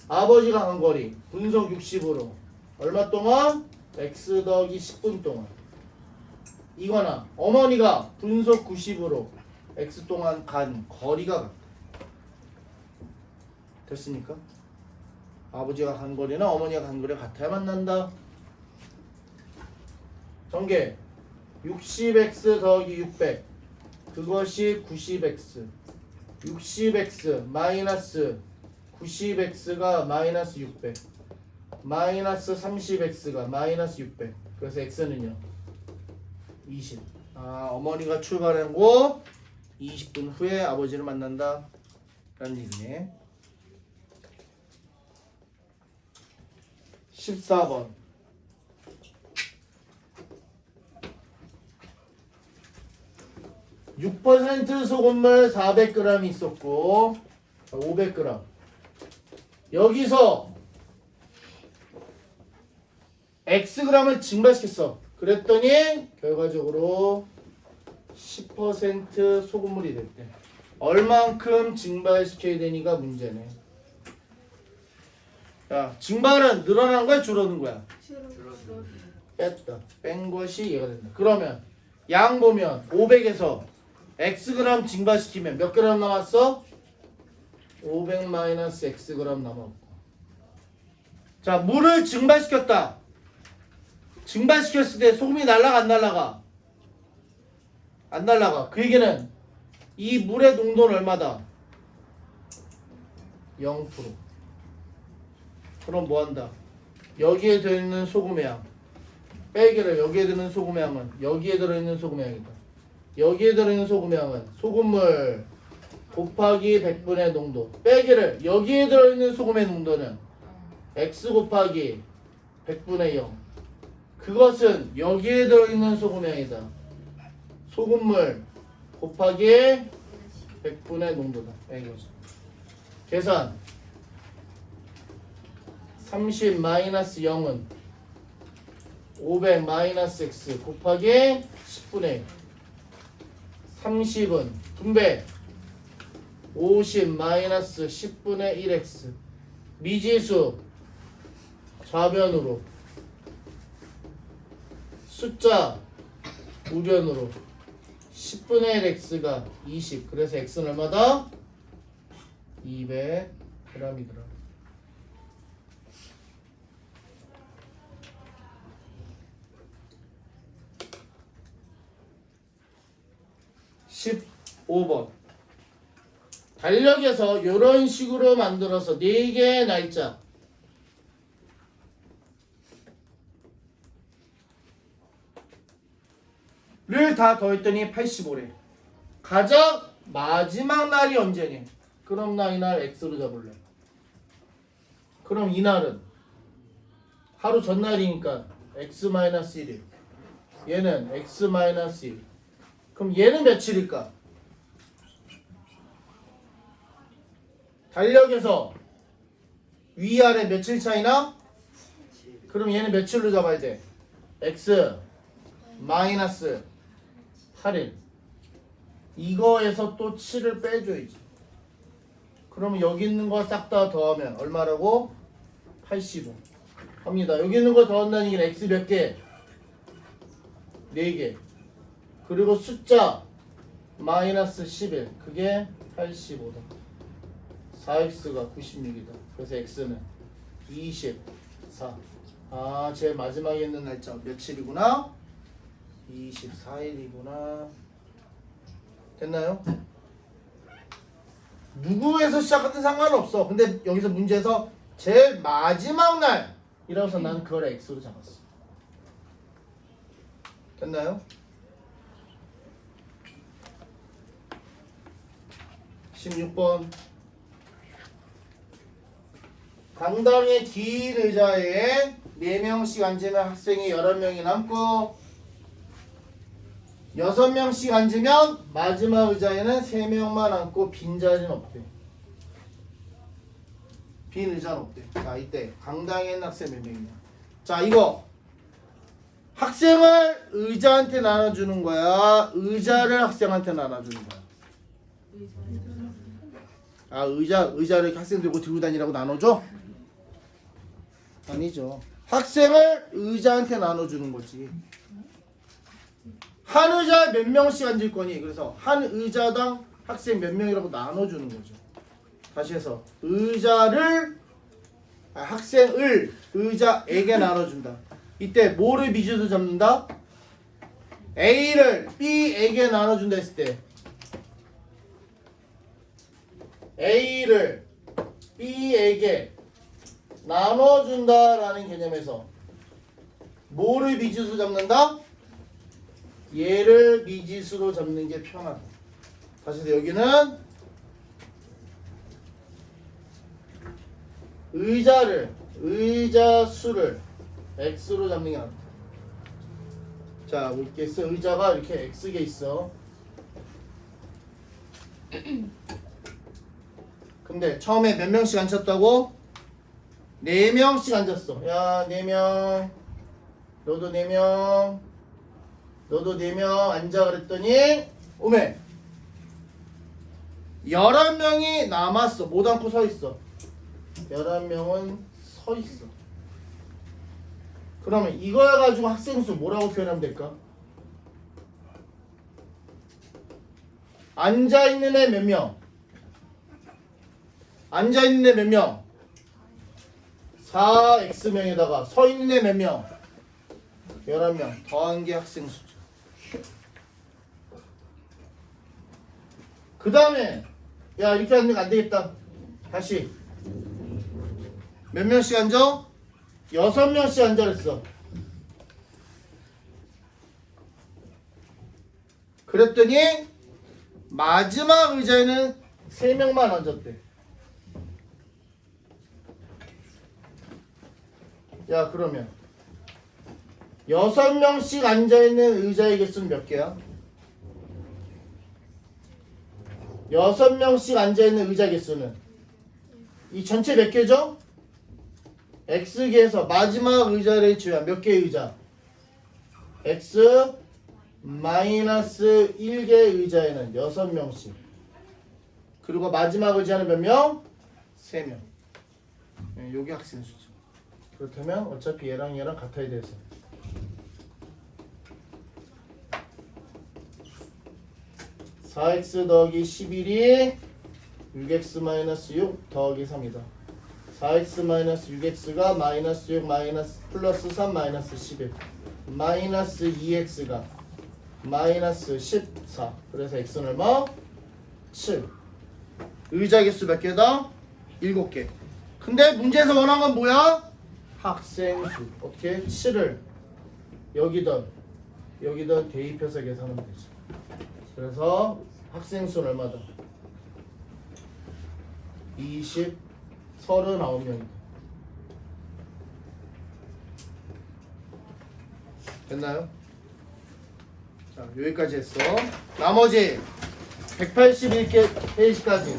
아버지가 간 거리 분속 60으로 얼마 동안? X 더하기 10분 동안. 이거나 어머니가 분속 90으로 X 동안 간 거리가 같다. 됐습니까? 아버지가 간 거리나 어머니가 간 거리가 같아야 만난다. 전개 60x 더하기 600 그것이 90x 60x 마이너스 90x가 마이너스 600 마이너스 30x가 마이너스 600 그래서 x는요 20. 어머니가 출발하고 20분 후에 아버지를 만난다 라는 얘기네. 14번 6% 소금물 400g 있었고 500g 여기서 Xg을 증발시켰어. 그랬더니 결과적으로 10% 소금물이 됐대. 얼만큼 증발시켜야 되니가 문제네. 야, 증발은 늘어난 거야 줄어든 거야? 뺐다. 뺀 것이 얘가 된다. 그러면 양 보면 500에서 Xg 증발시키면 몇 그램 남았어? 500 마이너스 Xg 남았고. 자, 물을 증발시켰다. 증발시켰을 때 소금이 날라가 안 날라가? 안 날라가. 그 얘기는 이 물의 농도는 얼마다? 0%. 그럼 뭐한다? 여기에 들어있는 소금의 양 빼기를 여기에 들어있는 소금의 양은 여기에 들어있는 소금의 양이다. 여기에 들어있는 소금의 양은 소금물 곱하기 100분의 농도 빼기를 여기에 들어있는 소금의 농도는 X 곱하기 100분의 0 그것은 여기에 들어있는 소금의 양이다. 소금물 곱하기 100분의 농도다. 이거죠. 계산 30 마이너스 0은 500 마이너스 X 곱하기 10분의 30은 분배 50 마이너스 10분의 1X 미지수 좌변으로 숫자 우변으로 10분의 1X가 20 그래서 X는 얼마다? 200g이더라. 15번 달력에서 이런 식으로 만들어서 4개의 날짜 를 다 더했더니 85래. 가장 마지막 날이 언제니? 그럼 나 이날 X로 잡을래. 그럼 이날은 하루 전날이니까 X-1일 얘는 X-1 그럼 얘는 며칠일까? 달력에서 위아래 며칠 차이나? 그럼 얘는 며칠로 잡아야 돼? X 마이너스 8일 이거에서 또 7을 빼줘야지. 그러면 여기 있는 거 싹 다 더하면 얼마라고? 85 합니다. 여기 있는 거 더한다는 얘기는 X 몇 개? 4개 그리고 숫자 마이너스 11 그게 85다. 4x가 96이다. 그래서 x는 24. 제일 마지막에 있는 날짜 며칠이구나? 24일이구나. 됐나요? 누구에서 시작하든 상관없어. 근데 여기서 문제에서 제일 마지막 날이라서 난 그걸 x로 잡았어. 됐나요? 16번 강당의 긴 의자에 4명씩 앉으면 학생이 11명이 남고 6명씩 앉으면 마지막 의자에는 3명만 앉고 빈자리는 없대. 빈 의자는 없대. 자, 이때 강당에 있는 학생 몇 명이냐. 자, 이거 학생을 의자한테 나눠주는 거야? 의자를 학생한테 나눠주는 거야? 아, 의자를 이렇게 학생들 뭐 들고 다니라고 나눠줘? 아니죠. 학생을 의자한테 나눠주는 거지. 한 의자에 몇 명씩 앉을 거니? 그래서 한 의자당 학생 몇 명이라고 나눠주는 거죠. 다시 해서 학생을 의자에게 나눠준다. 이때 뭐를 미지수 잡는다? A를 B에게 나눠준다 했을 때 A를 B에게 나눠준다라는 개념에서 뭐를 미지수 잡는다? 얘를 미지수로 잡는 게 편하다. 다시 해서 여기는 의자 수를 x로 잡는 게 낫다. 자, 이렇게 있어. 의자가 이렇게 x개 있어. 근데 처음에 몇 명씩 앉혔다고? 4명씩 앉았어. 야, 4명. 너도 4명. 너도 4명 앉아 그랬더니 오메 11명이 남았어. 못 앉고 서 있어. 11명은 서 있어. 그러면 이거 가지고 학생 수 뭐라고 표현하면 될까? 앉아 있는 애 몇 명? 앉아 있는 애 몇 명? 4x명에다가 서 있는 애 몇 명? 11명 더한 게 학생 수죠. 그 다음에 야, 이렇게 하는 거 안 되겠다. 다시 몇 명씩 앉아? 6명씩 앉아 그랬어. 그랬더니 마지막 의자에는 3명만 앉았대. 야, 그러면 6명씩 앉아있는 의자의 개수는 몇 개야? 6명씩 앉아있는 의자 개수는 이 전체 몇 개죠? x개에서 마지막 의자를 지우면 몇 개의 의자? x 마이너스 1개의 의자에는 6명씩. 그리고 마지막 의자는 몇 명? 3명. 요게 학생 수죠. 그렇다면 어차피 얘랑 같아야 돼서 4x 더하기 11이 6x 마이너스 6 더하기 3이다. 4x 마이너스 6x가 마이너스 6 마이너스 플러스 3 마이너스 11 마이너스 2x가 마이너스 14. 그래서 x는 얼마? 7. 의자 개수 몇 개다? 7개. 근데 문제에서 원한 건 뭐야? 학생 수. 어떻게? 7을 여기든 대입해서 계산하면 되지. 그래서 학생 수는 얼마다? 39명이다. 됐나요? 자, 여기까지 했어. 나머지 181개 페이지까지.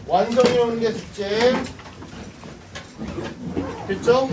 완성해 오는 게 숙제. 됐죠?